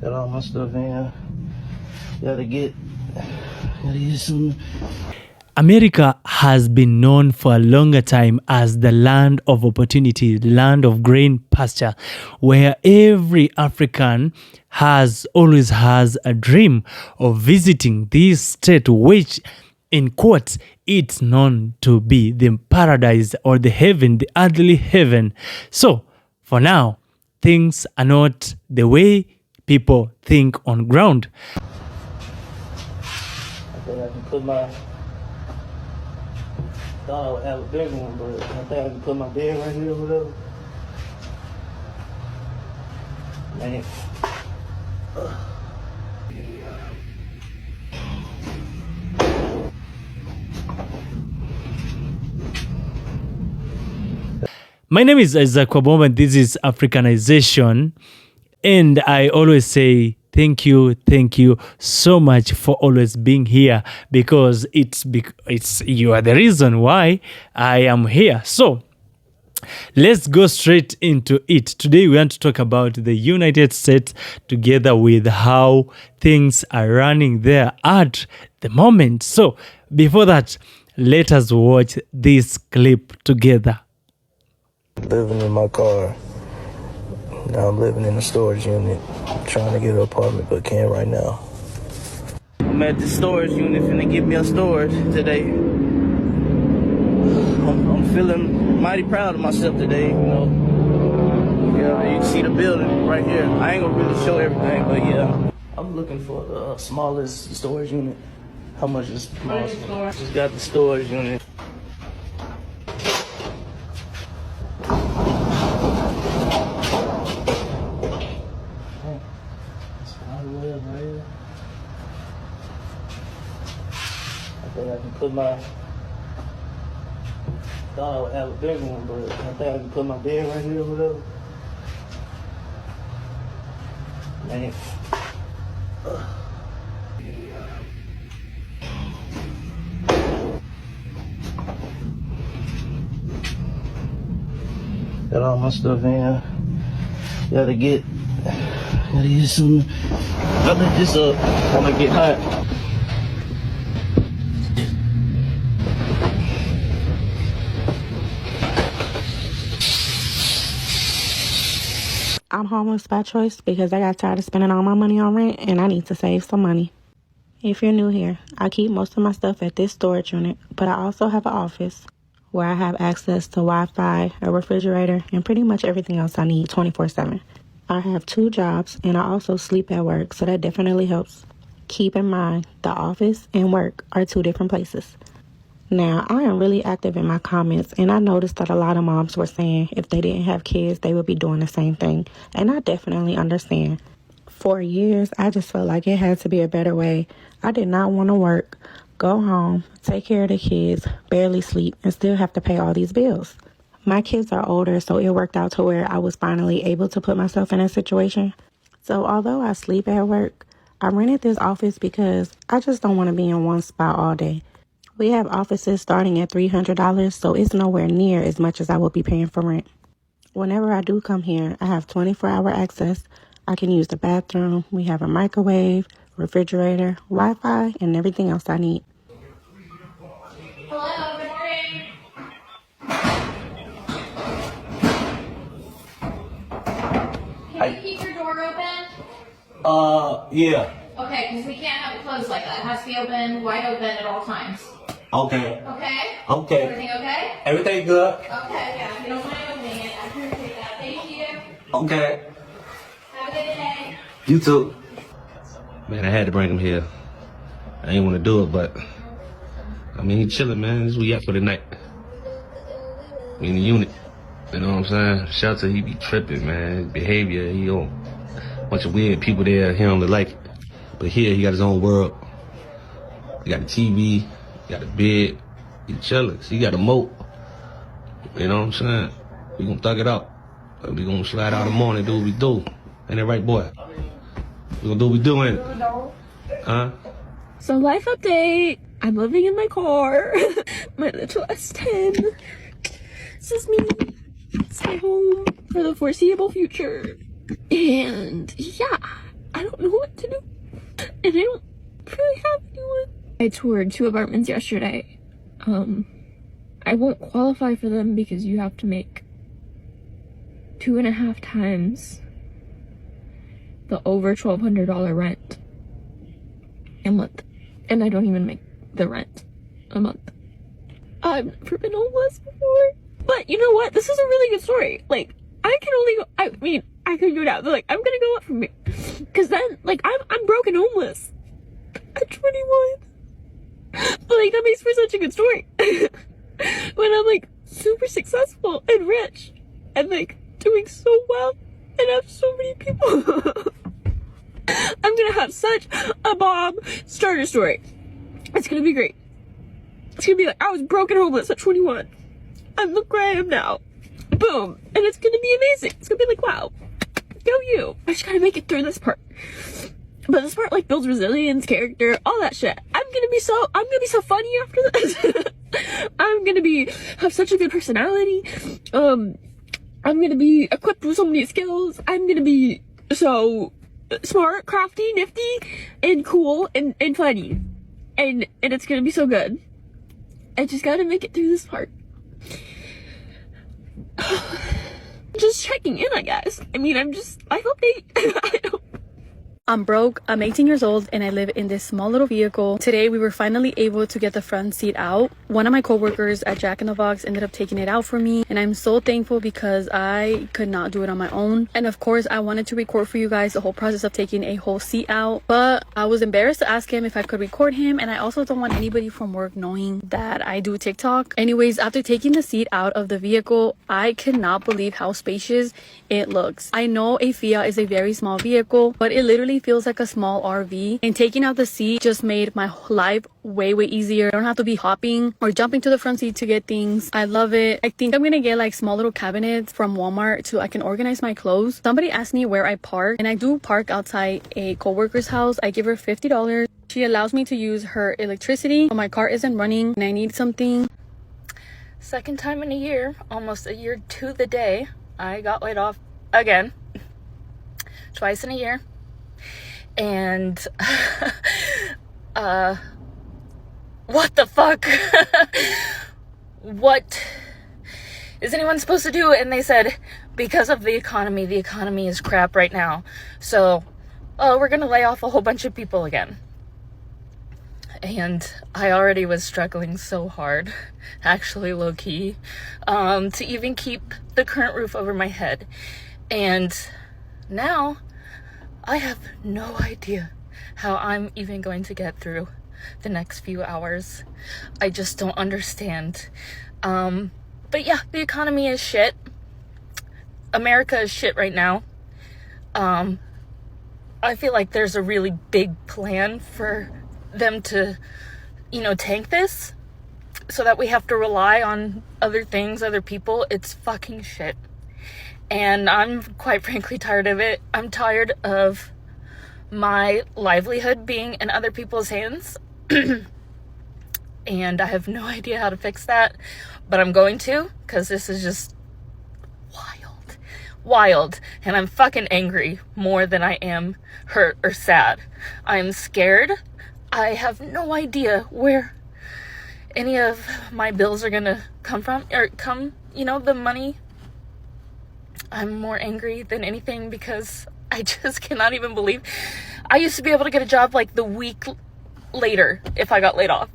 Got all my stuff in. Gotta get some. America has been known for a longer time as the land of opportunity, land of green pasture, where every African always has a dream of visiting this state, which in quotes, it's known to be the paradise or the heaven, the earthly heaven. So for now, things are not the way people think on ground. I think I can put my. Thought I would have a big one, but I think I can put my bed right here or whatever. Man. My name is Isaac Wabomba and this is Africanization. And I always say thank you so much for always being here, because it's you are the reason why I am here. So let's go straight into it. Today we want to talk about the United States, together with how things are running there at the moment. So before that, let us watch this clip together. Living in my car. Now I'm living in a storage unit. Trying to get an apartment, but can't right now. I'm at the storage unit, finna get me a storage today. I'm feeling mighty proud of myself today, you know. Yeah, you can see the building right here. I ain't gonna really show everything, but yeah. I'm looking for the smallest storage unit. How much is the smallest? Just got the storage unit. I think I can put my. Thought I would have a big one, but I think I can put my bed right here or whatever. Man. Got all my stuff in. Gotta get some. I lift this up. I'm gonna get hot. I'm homeless by choice because I got tired of spending all my money on rent and I need to save some money. If you're new here, I keep most of my stuff at this storage unit, but I also have an office where I have access to Wi-Fi, a refrigerator, and pretty much everything else I need 24/7. I have 2 jobs and I also sleep at work, so that definitely helps. Keep in mind, the office and work are 2 different places. Now, I am really active in my comments, and I noticed that a lot of moms were saying if they didn't have kids, they would be doing the same thing. And I definitely understand. For years, I just felt like it had to be a better way. I did not want to work, go home, take care of the kids, barely sleep, and still have to pay all these bills. My kids are older, so it worked out to where I was finally able to put myself in a situation. So although I sleep at work, I rented this office because I just don't want to be in one spot all day. We have offices starting at $300, so it's nowhere near as much as I would be paying for rent. Whenever I do come here, I have 24-hour access. I can use the bathroom. We have a microwave, refrigerator, Wi-Fi, and everything else I need. Hello, good morning. Can you keep your door open? Yeah. Okay, because we can't have it closed like that. It has to be open, wide open at all times. Okay. Okay? Okay. Everything okay? Everything good? Okay, yeah. If you don't mind opening it, I appreciate that. Thank you. Okay. Have a good day. You too. Man, I had to bring him here. I ain't want to do it, but I mean, he chilling, man. This is what we got for the night. We in the unit. You know what I'm saying? Shelter, he be tripping, man. His behavior, he on a bunch of weird people there. He don't really like it. But here, he got his own world. He got a TV, he got a bed. He chilling. He got a moat. You know what I'm saying? We gonna thug it out. We gonna slide out in the morning, do what we do. Ain't that right, boy? We gonna do what we do, ain't it? Huh? So life update. I'm living in my car. My little S10. This is me. It's my home for the foreseeable future. And yeah, I don't know what to do. And I don't really have anyone. I toured 2 apartments yesterday. I won't qualify for them because you have to make 2.5 times the over $1,200 rent a month. And I don't even make the rent a month. I've never been homeless before. But you know what? This is a really good story. Like, I can only go, I mean, I could go down. They're like, I'm gonna go up from here. Cause then, like, I'm broke and homeless at 21. But like, that makes for such a good story. When I'm like super successful and rich and like doing so well and have so many people. I'm gonna have such a bomb starter story. It's gonna be great. It's gonna be like, I was broke and homeless at 21. And look where I am now. Boom. And it's gonna be amazing. It's gonna be like, wow, go you. I just gotta make it through this part. But this part like builds resilience, character, all that shit. I'm gonna be so funny after this. I'm gonna have such a good personality. I'm gonna be equipped with so many skills. I'm gonna be so smart, crafty, nifty, and cool, and funny. And it's gonna be so good. I just gotta make it through this part. Just checking in, I guess. I mean, I hope I don't. I'm broke, I'm 18 years old, and I live in this small little vehicle. Today, we were finally able to get the front seat out. One of my coworkers at Jack in the Box ended up taking it out for me, and I'm so thankful because I could not do it on my own. And of course, I wanted to record for you guys the whole process of taking a whole seat out, but I was embarrassed to ask him if I could record him, and I also don't want anybody from work knowing that I do TikTok. Anyways, after taking the seat out of the vehicle, I cannot believe how spacious it looks. I know a Fiat is a very small vehicle, but it literally feels like a small RV, and taking out the seat just made my life way easier. I don't have to be hopping or jumping to the front seat to get things. I love it. I think I'm gonna get like small little cabinets from Walmart so I can organize my clothes. Somebody asked me where I park, and I do park outside a coworker's house. I give her $50. She allows me to use her electricity, but my car isn't running and I need something. Second time in a year, almost a year to the day, I got laid off again. Twice in a year. And what the fuck? What is anyone supposed to do? And they said, because of the economy is crap right now, so we're gonna lay off a whole bunch of people again. And I already was struggling so hard, actually low-key, to even keep the current roof over my head. And now I have no idea how I'm even going to get through the next few hours. I just don't understand. But yeah, the economy is shit. America is shit right now. I feel like there's a really big plan for them to, tank this so that we have to rely on other things, other people. It's fucking shit. And I'm quite frankly tired of it. I'm tired of my livelihood being in other people's hands. And I have no idea how to fix that, but I'm going to, because this is just wild. And I'm fucking angry more than I am hurt or sad. I'm scared. I have no idea where any of my bills are gonna come from, the money. I'm more angry than anything because I just cannot even believe I used to be able to get a job like the week later if I got laid off.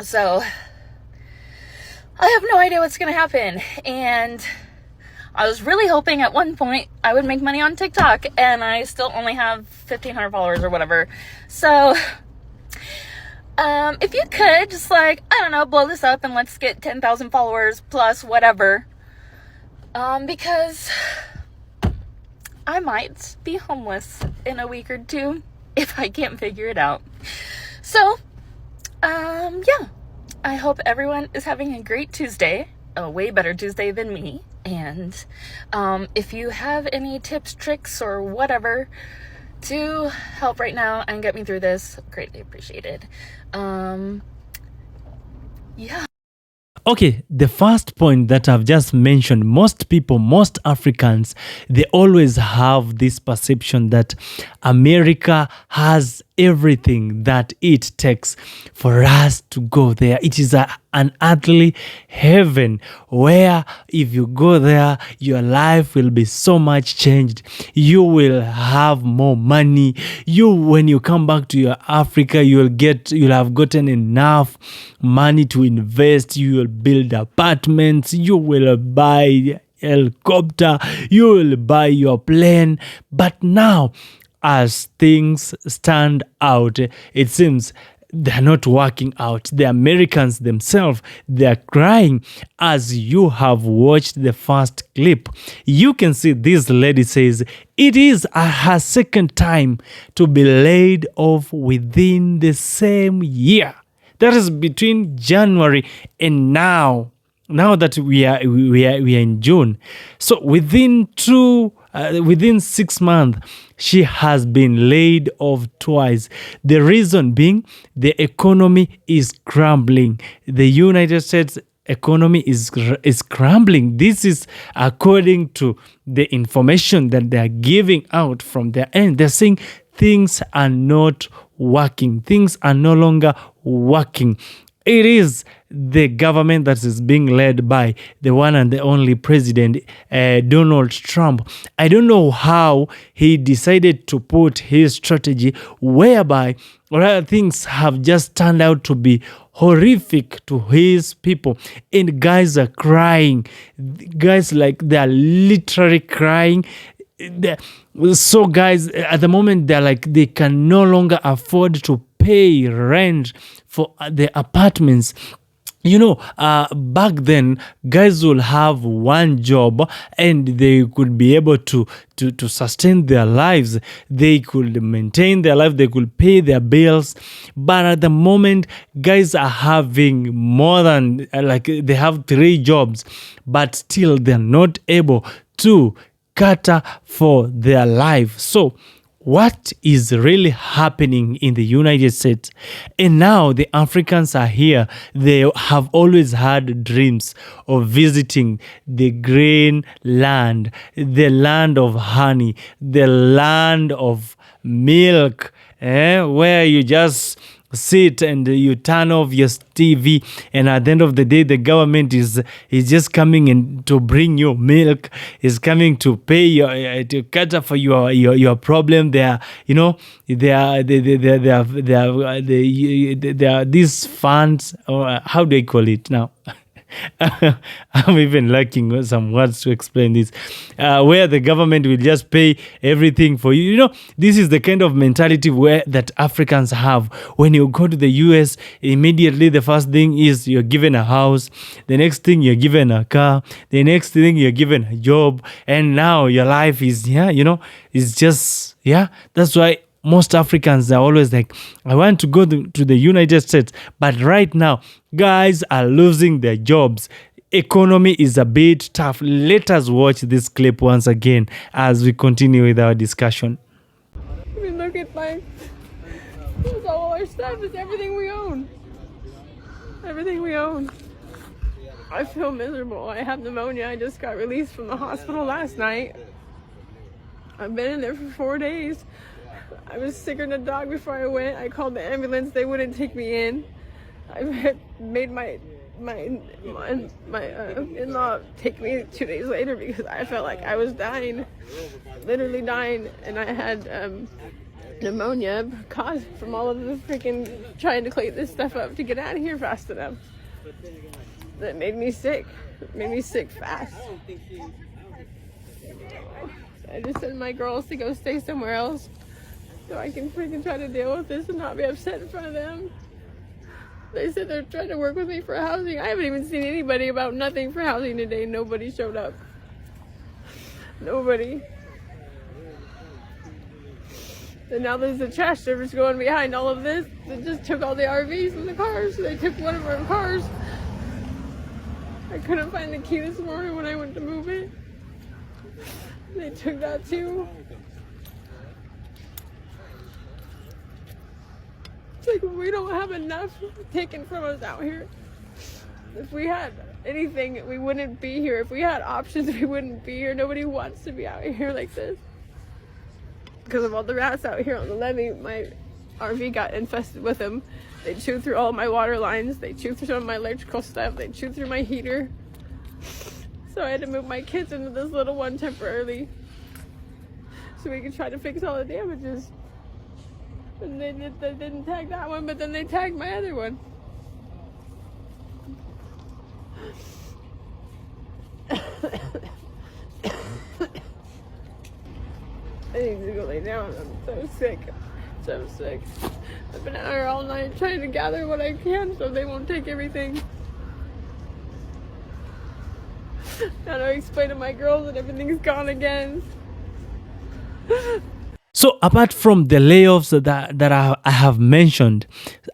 So I have no idea what's gonna happen, and I was really hoping at one point I would make money on TikTok, and I still only have 1,500 followers or whatever. So if you could just blow this up and let's get 10,000 followers plus whatever, because I might be homeless in a week or two if I can't figure it out. So yeah, I hope everyone is having a great Tuesday, a way better Tuesday than me. And if you have any tips, tricks, or whatever to help right now and get me through this, greatly appreciated. Yeah. Okay, the first point that I've just mentioned, most people, most Africans, they always have this perception that America has everything that it takes for us to go there. It is an earthly heaven where if you go there, your life will be so much changed. You will have more money. When you come back to your Africa, you'll have gotten enough money to invest. You will build apartments. You will buy helicopter. You will buy your plane. But now, as things stand out, it seems they're not working out. The Americans themselves, they're crying. As you have watched the first clip, you can see this lady says it is her second time to be laid off within the same year. That is between January and now. Now that we are in June, so within 6 months, she has been laid off twice. The reason being, the economy is crumbling. The United States economy is crumbling. This is according to the information that they are giving out from their end. They're saying things are not working. Things are no longer working. It is the government that is being led by the one and the only president, Donald Trump. I don't know how he decided to put his strategy whereby things have just turned out to be horrific to his people. And guys are crying. Guys, like, they're literally crying. So guys, at the moment, they're like, they can no longer afford to pay rent for the apartments. Back then, guys will have one job and they could be able to sustain their lives. They could maintain their life. They could pay their bills. But at the moment, guys are having more than, they have 3 jobs, but still they're not able to cater for their life. So what is really happening in the United States? And now the Africans are here. They have always had dreams of visiting the green land, the land of honey, the land of milk, where you just sit and you turn off your TV, and at the end of the day, the government is just coming in to bring you milk, is coming to pay to cater for your problem. There are these funds, or how do I call it now? I'm even lacking some words to explain this, where the government will just pay everything for you. This is the kind of mentality that Africans have. When you go to the US, immediately the first thing is you're given a house, the next thing you're given a car, the next thing you're given a job, and now your life is it's just that's why most Africans are always like, I want to go to the United States. But right now, guys are losing their jobs. Economy is a bit tough. Let us watch this clip once again as we continue with our discussion. I mean, look at all our stuff. It's everything we own. Everything we own. I feel miserable. I have pneumonia. I just got released from the hospital last night. I've been in there for 4 days. I was sicker than a dog before I went. I called the ambulance. They wouldn't take me in. I made my in-law take me 2 days later because I felt like I was dying, literally dying, and I had pneumonia caused from all of the freaking trying to clean this stuff up to get out of here fast enough. That made me sick. It made me sick fast. I just sent my girls to go stay somewhere else so I can freaking try to deal with this and not be upset in front of them. They said they're trying to work with me for housing. I haven't even seen anybody about nothing for housing today. Nobody showed up. Nobody. And now there's a trash service going behind all of this. They just took all the RVs and the cars. They took one of our cars. I couldn't find the key this morning when I went to move it. They took that too. It's like we don't have enough taken from us out here. If we had anything, we wouldn't be here. If we had options, we wouldn't be here. Nobody wants to be out here like this. Because of all the rats out here on the levee, my RV got infested with them. They chewed through all my water lines. They chewed through some of my electrical stuff. They chewed through my heater. So I had to move my kids into this little one temporarily so we could try to fix all the damages. And they didn't tag that one, but then they tagged my other one. I need to go lay down. I'm so sick. So sick. I've been out here all night trying to gather what I can so they won't take everything. Now to explain to my girls that everything's gone again. So apart from the layoffs that I have mentioned,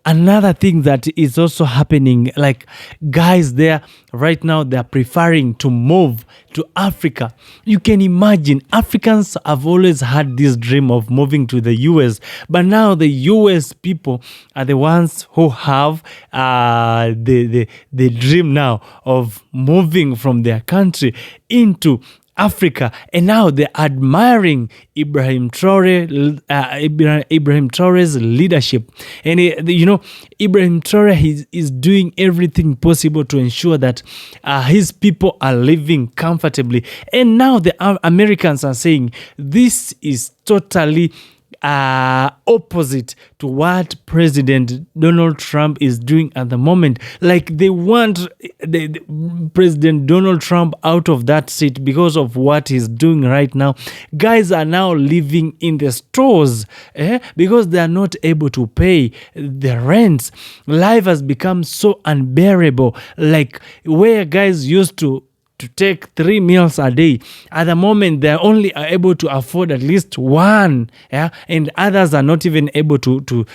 another thing that is also happening, like guys there right now, they're preferring to move to Africa. You can imagine, Africans have always had this dream of moving to the US, but now the US people are the ones who have the dream now of moving from their country into Africa, and now they're admiring Ibrahim Traore's leadership. And Ibrahim Traore is doing everything possible to ensure that his people are living comfortably. And now the Americans are saying this is totally opposite to what President Donald Trump is doing at the moment. Like they want the President Donald Trump out of that seat because of what he's doing right now. Guys are now living in the stores because they are not able to pay the rents. Life has become so unbearable. Like where guys used to take 3 meals a day, at the moment they only are able to afford at least one, and others are not even able to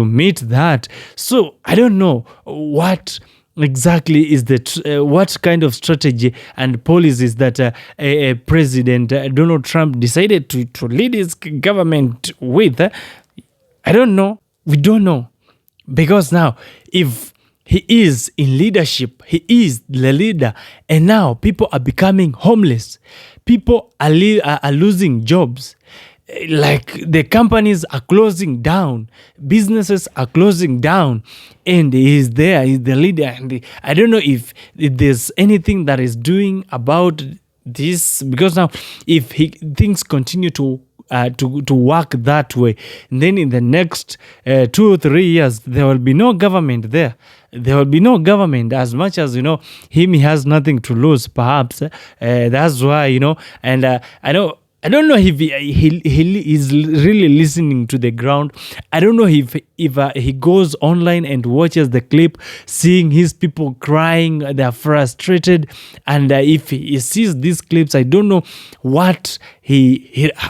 meet that. So I don't know what exactly is what kind of strategy and policies that President Donald Trump decided to lead his government with. I don't know. We don't know, because now if he is in leadership, he is the leader, and now people are becoming homeless. People are losing jobs. Like the companies are closing down, businesses are closing down, and he's there, he's the leader. And I don't know if there's anything that is doing about this, because now if things continue to work that way, then in the next 2 or 3 years there will be no government there. There will be no government. As much as he has nothing to lose, perhaps that's why and I don't know if he is really listening to the ground. I don't know if he goes online and watches the clip, seeing his people crying, they are frustrated, and if he sees these clips, I don't know what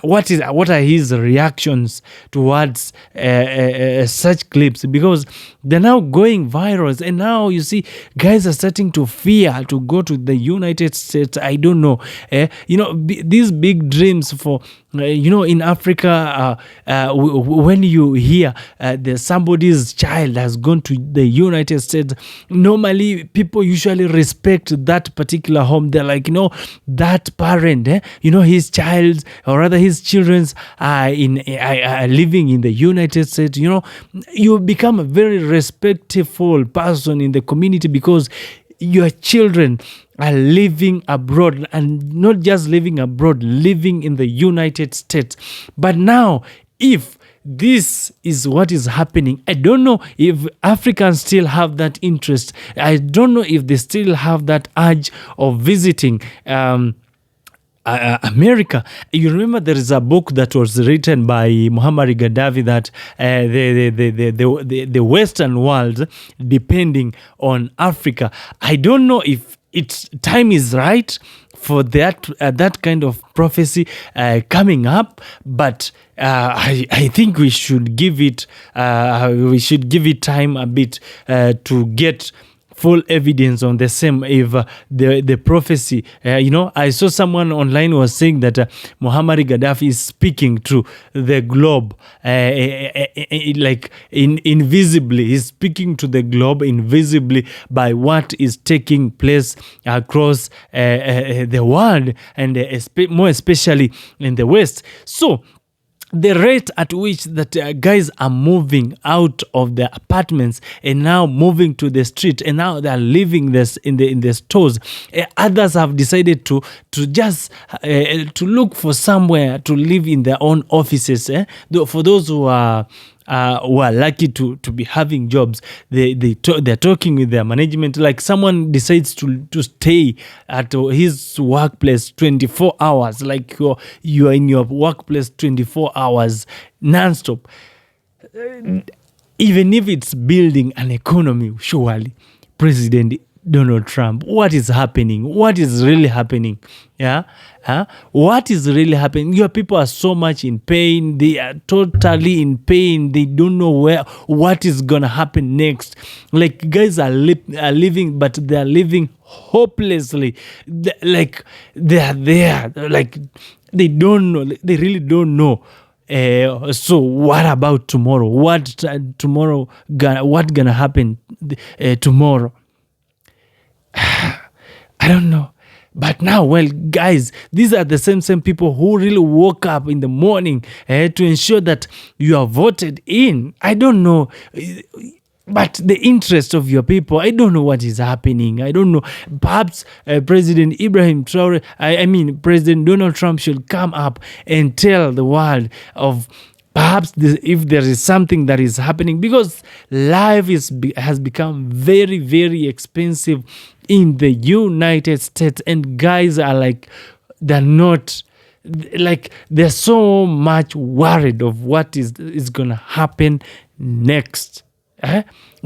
what are his reactions towards such clips, because they're now going viral, and now you see guys are starting to fear to go to the United States. I don't know, these big dreams for in Africa, when you hear that somebody's child has gone to the United States, normally people usually respect that particular home. They're like, that parent, his child, or rather his children's are living in the United States. You become a very respectful person in the community because your children are living abroad, and not just living abroad, living in the United States. But now, if this is what is happening, I don't know if Africans still have that interest. I don't know if they still have that urge of visiting America. You remember there is a book that was written by Muammar Gaddafi that the Western world depending on Africa. I don't know if its time is right for that kind of prophecy coming up, but I think we should give it time a bit to get full evidence on the same. If the prophecy, I saw someone online was saying that Muhammad Gaddafi is speaking to the globe, like invisibly. He's speaking to the globe invisibly by what is taking place across the world, and more especially in the West. So the rate at which that guys are moving out of their apartments and now moving to the street, and now they are living this in the stores. Others have decided to just to look for somewhere to live in their own offices. For those who are lucky to be having jobs, they're talking with their management. Like someone decides to stay at his workplace 24 hours, like you are in your workplace 24 hours non-stop. Even if it's building an economy, surely President Donald Trump, what is happening? What is really happening? Yeah, what is really happening? Your people are so much in pain. They are totally in pain. They don't know what is gonna happen next. Like guys are living, but they are living hopelessly. Like they are there. Like they don't know. They really don't know. So what about tomorrow? What gonna happen tomorrow? I don't know. But now, well, guys, these are the same people who really woke up in the morning to ensure that you are voted in. I don't know. But the interest of your people, I don't know what is happening. I don't know. Perhaps President Ibrahim Traore, President Donald Trump should come up and tell the world of perhaps if there is something that is happening, because life has become very, very expensive in the United States, and guys are like, they're not, like, they're so much worried of what is gonna happen next.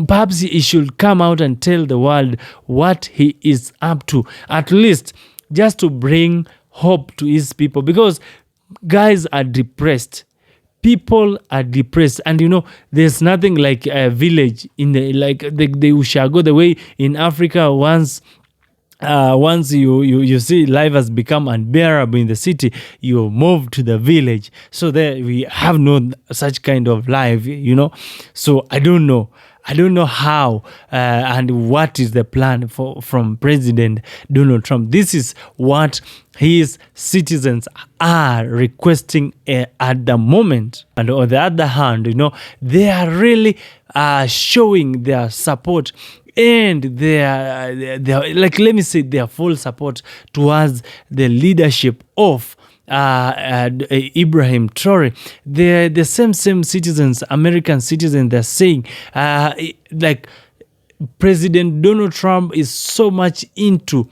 Perhaps he should come out and tell the world what he is up to, at least just to bring hope to his people, because guys are depressed. People are depressed, and there's nothing like a village in the, like the Ushago, the way in Africa once you see life has become unbearable in the city, you move to the village. So there we have no such kind of life, So I don't know how and what is the plan from President Donald Trump. This is what his citizens are requesting at the moment. And on the other hand, they are really showing their support and their like, let me say, their full support towards the leadership of Ibrahim Traore. The same citizens, American citizens, they're saying like President Donald Trump is so much into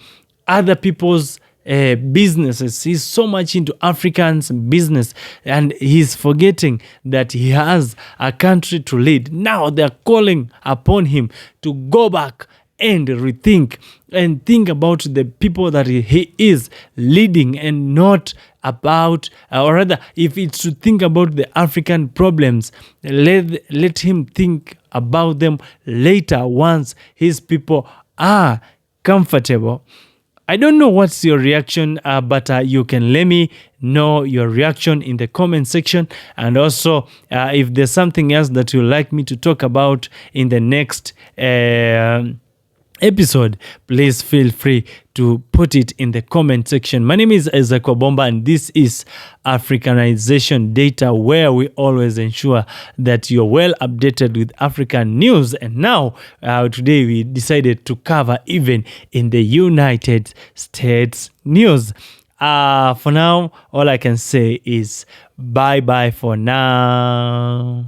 other people's businesses. He's so much into Africans' business, and he's forgetting that he has a country to lead. Now they're calling upon him to go back and rethink and think about the people that he is leading, and not about, or rather, if it's to think about the African problems, let him think about them later once his people are comfortable. I don't know what's your reaction, but you can let me know your reaction in the comment section. And also, if there's something else that you'd like me to talk about in the next episode, please feel free to put it in the comment section. My name is Isaac Wabomba, and this is Africanization Data, where we always ensure that you're well updated with African news. And now, today we decided to cover even in the United States news. For now, all I can say is bye-bye for now.